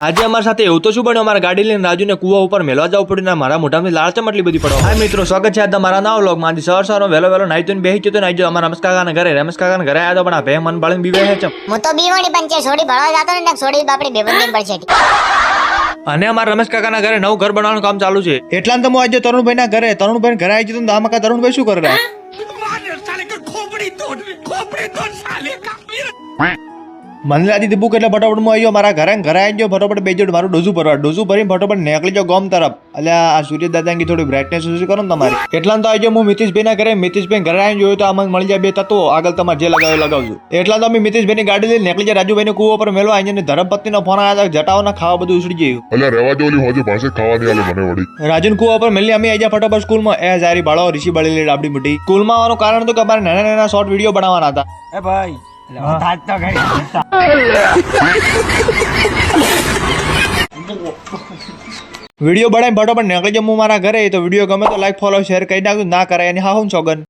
આજે અમારી સાથે એવું તો શું બન્યું, અમારા ગાડી લઈને રાજુને કુવા ઉપર મેળવા જવું પડ્યું ને મારા મોઢામાં લાળચમ એટલી બધી પડવા. હા મિત્રો, સ્વાગત છે આજના મારા નવા વ્લોગમાં. આજે સવાર વહેલો નાઈ ધોઈને બેસી ગયો તો નાઈ જો અમારા રમેશ કાકાના ઘરે આવ્યા તો પણ આ ભે મન બાળીને બીવે છે. હું તો બીવાણી પણ છે, છોડી ભણવા જતો ને છોડી બાપડી બેબંધી પડશે. અને અમારા રમેશ કાકાના ઘરે નવું ઘર બનાવવાનું કામ ચાલુ છે. એટલા તો હું આજે તરુણભાઈના ઘરે આવી જતો તો આમાં તરુણભાઈ શું કરે? મને લાગી દીપુક એટલે ફટોફટ હું આવ્યો મારા ઘરે આવી ગયો, ફટોફટ બેજો મારું ડોઝું ભરીને ફટોફટ નીકળી જાઓ ગામ તરફ. એટલે આ સૂર્ય દાદાની થોડી બ્રાઇટનેસ ઓછી કરો ને તમારી. એટલા તો આવી હું મિતેશભાઈ ના ઘરે આવીને જોયું તો આમાં મળી જાય બે તત્વો, આગળ તમારે જે લગાવજો. એટલા તો અમે મિતેશભાઈની ગાડી લઈને નીકળી જાય રાજુભાઈને કુવા પર મેળવા. અહીંયા ધર્મપત્નીનો ફોન આવ્યા હતા, જટાઓના ખાવા બધું ઉછળી ગયું. એટલે રહેવા દો, ઓલી હોજે પાસે ખાવાની આલે મને વળી. રાજુન કુવા પર મેલી અમે આવી ગયા ફટોફટ સ્કૂલમાં. એ જારી બાળો ઋષિ બાળી ડાબડી મોટી સ્કૂલમાં આવવાનું કારણ તો કે અમારે નાના શોર્ટ વિડીયો બનાવવાના હતા. એ ભાઈ વિડીયો બનાવી ફટોફટ નીકળી જાઉં હું મારા ઘરે. તો વિડીયો ગમે તો લાઈક ફોલો શેર કરી નાખજો, ના કરાય એની હા હું સોગન.